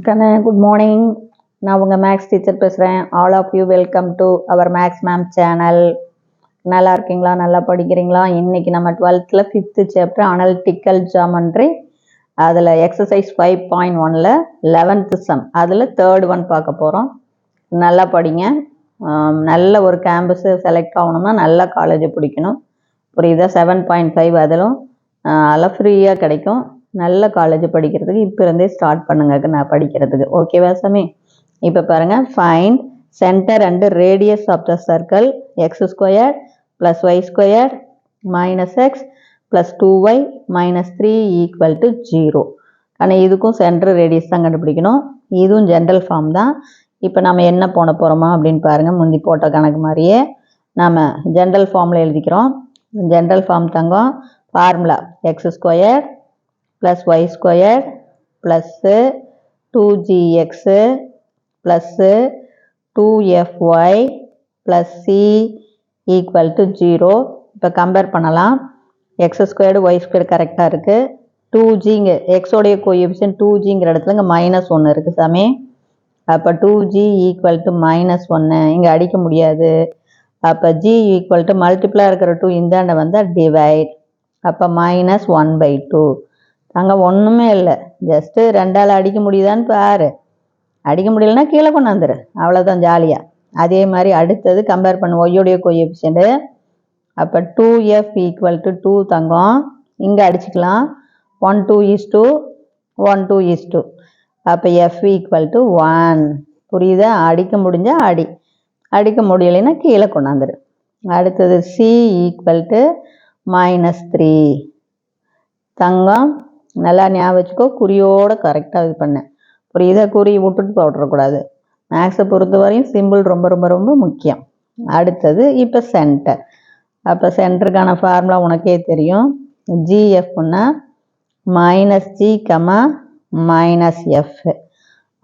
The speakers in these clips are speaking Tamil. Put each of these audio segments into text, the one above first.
கண்ணே, குட் மார்னிங். நான் உங்கள் மேக்ஸ் டீச்சர் பேசுகிறேன். All of you welcome to our maths ma'am channel. நல்லா இருக்கீங்களா? நல்லா படிக்கிறீங்களா? இன்றைக்கி நம்ம 12th 5th chapter analytical geometry, அதில் எக்ஸசைஸ் 5.1ல் 11th சம், அதில் 3rd ஒன் பார்க்க போகிறோம். நல்லா படிங்க. நல்ல ஒரு கேம்பஸு செலக்ட் ஆகணும்னா நல்ல காலேஜை பிடிக்கணும். புரியுதா? 7.5 அதிலும் அதெல்லாம் ஃப்ரீயாக கிடைக்கும். நல்ல காலேஜ் படிக்கிறதுக்கு இப்போ இருந்தே ஸ்டார்ட் பண்ணுங்க நான் படிக்கிறதுக்கு. ஓகேவா சாமி? இப்போ பாருங்கள், find centre and radius of the circle x² + y² - x + 2y - 3 = 0. ஆனால் இதுக்கும் சென்டர் ரேடியஸ் தான் கண்டுபிடிக்கணும். இதுவும் ஜென்ரல் ஃபார்ம் தான். இப்போ நம்ம என்ன போட போகிறோமா அப்படின்னு பாருங்கள். முந்தி போட்ட கணக்கு மாதிரியே நம்ம ஜென்ரல் ஃபார்மில் எழுதிக்கிறோம். ஜென்ரல் ஃபார்ம் தங்கம் formula x² + y² + 2gx + 2fy + c = 0. இப்போ கம்பேர் பண்ணலாம். x² y² கரெக்டாக இருக்குது. 2g எக்ஸோடைய கோஎஃபிஷியன்ட் 2gங்கிற இடத்துல இங்கே -1 இருக்குது சாமி. அப்போ 2g = -1 இங்கே அடிக்க முடியாது. அப்போ g = மல்டிப்ளாக இருக்கிற 2 இந்தாண்ட வந்தால் டிவைட். அப்போ -1/2. அங்கே ஒன்றுமே இல்லை, ஜஸ்ட்டு 2ஆல் அடிக்க முடியுதான்னு பாரு. அடிக்க முடியலன்னா கீழே கொண்டாந்துரு, அவ்வளோதான், ஜாலியாக. அதே மாதிரி அடுத்தது கம்பேர் பண்ணு ஒய்யோடைய கோஎஃபிஷியன்ட்டு. அப்போ 2f = 2 தங்கம் இங்கே அடிச்சுக்கலாம். 1:2 அப்போ f = 1. புரியுதா? அடிக்க முடிஞ்சால் அடி, அடிக்க முடியலைன்னா கீழே கொண்டாந்துரு. அடுத்தது c = -3 தங்கம். நல்லா ஞாபகம் வச்சுக்கோ, குறியோடு கரெக்டாக இது பண்ணேன். புரியுதா? குறி விட்டுட்டு போட்டுறக்கூடாது. மேக்ஸை பொறுத்த வரையும் சிம்பிள் ரொம்ப ரொம்ப ரொம்ப முக்கியம். அடுத்தது இப்போ சென்டர். அப்போ சென்டருக்கான ஃபார்முலா உனக்கே தெரியும். ஜிஎஃப்னா -g, -f.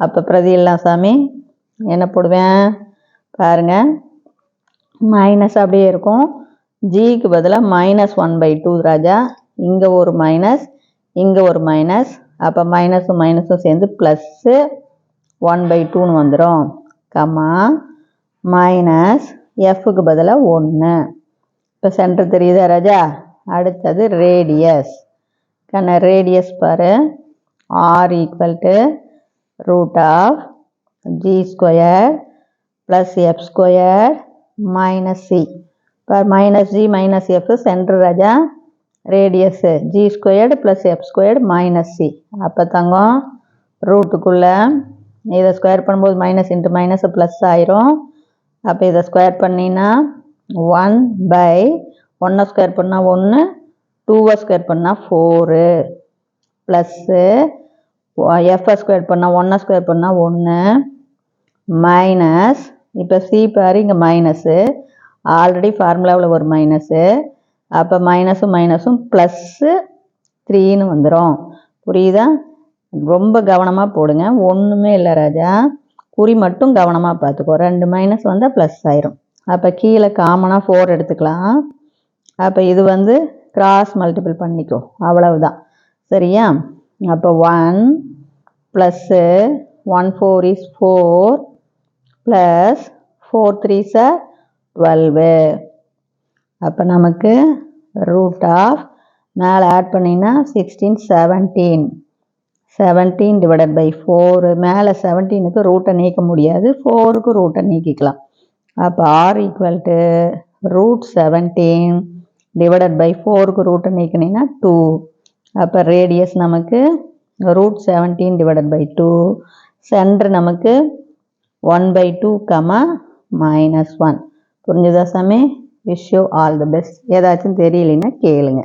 அப்போ பிரதியெல்லாம் சாமி என்ன போடுவேன் பாருங்கள். மைனஸ் அப்படியே இருக்கும். ஜிக்கு பதிலாக -1/2 ராஜா. இங்கே ஒரு மைனஸ், இங்கே ஒரு மைனஸ். அப்போ மைனஸும் மைனஸும் சேர்ந்து +1/2ன்னு வந்துடும். மைனஸ் எஃப்க்கு பதிலாக 1. இப்போ சென்டர் தெரியுதா ராஜா? அடுத்தது ரேடியஸ். ரேடியஸ் பாரு. r = √g² + f² - c. இப்போ -g - f சென்டர் ராஜா. Radius g² + f² - c. அப்போ தங்கம் ரூட்டுக்குள்ளே இதை ஸ்கொயர் பண்ணும்போது -× ப்ளஸ் ஆயிரும். அப்போ இதை ஸ்கொயர் பண்ணினா 1/1 ஸ்கொயர் பண்ணால் 1, 2 ஸ்கொயர் பண்ணால் 4 ப்ளஸ்ஸு f ஸ்கொயர் பண்ணால் 1 ஸ்கொயர் பண்ணால் 1 மைனஸ். இப்போ சி பாரு, இங்கே மைனஸு, ஆல்ரெடி ஃபார்முலாவில் ஒரு மைனஸு. அப்போ மைனஸும் மைனஸும் +3ன்னு வந்துடும். புரியுதா? ரொம்ப கவனமாக போடுங்க. ஒன்றுமே இல்லை ராஜா, குறி மட்டும் கவனமாக பார்த்துக்கோ. 2 மைனஸ் வந்தால் ப்ளஸ் ஆயிரும். அப்போ கீழே காமனாக 4 எடுத்துக்கலாம். அப்போ இது கிராஸ் மல்டிபிள் பண்ணிக்கோ, அவ்வளவுதான். சரியா? அப்போ 1 +1 4 is 4 + 4 3s are 12. அப்போ நமக்கு √ மேலே ஆட் பண்ணினா 16 17 / 4. மேலே 17க்கு ரூட்டை நீக்க முடியாது, 4க்கு ரூட்டை நீக்கிக்கலாம். அப்போ r = √17 / 4க்கு ரூட்டை நீக்கினீங்கன்னா 2. அப்போ ரேடியஸ் நமக்கு √17 / 2. சென்டர் நமக்கு 1/2, -1. புரிஞ்சுதா சாமி? Wish you all the best. ஏதாச்சும் தெரியலைன்னா கேளுங்க.